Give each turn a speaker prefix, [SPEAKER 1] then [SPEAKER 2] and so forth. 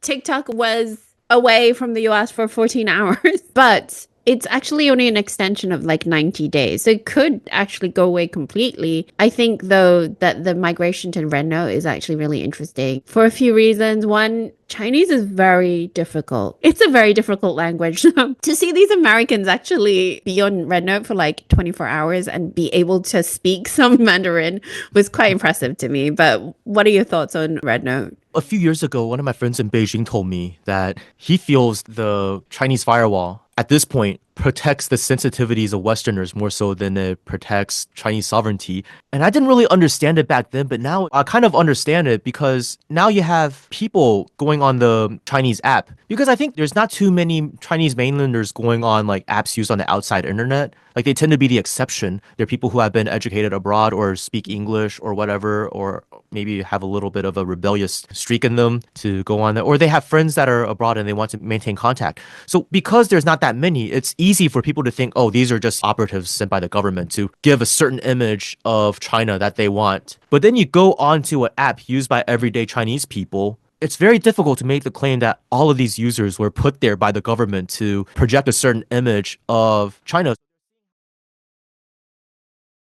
[SPEAKER 1] TikTok was away from the US for 14 hours, but it's actually only an extension of like 90 days. So it could actually go away completely. I think, though, that the migration to Red Note is actually really interesting for a few reasons. One, Chinese is very difficult. It's a very difficult language. To see these Americans actually be on Red Note for like 24 hours and be able to speak some Mandarin was quite impressive to me. But what are your thoughts on Red Note?
[SPEAKER 2] A few years ago, one of my friends in Beijing told me that he feels the Chinese firewall at this point protects the sensitivities of Westerners more so than it protects Chinese sovereignty. And I didn't really understand it back then, but now I kind of understand it because now you have people going on the Chinese app. Because I think there's not too many Chinese mainlanders going on like apps used on the outside internet. Like they tend to be the exception. They're people who have been educated abroad or speak English or whatever, or maybe have a little bit of a rebellious streak in them to go on that. Or they have friends that are abroad and they want to maintain contact. So because there's not that many, it's easy for people to think, oh, these are just operatives sent by the government to give a certain image of China that they want. But then you go onto an app used by everyday Chinese people. It's very difficult to make the claim that all of these users were put there by the government to project a certain image of China.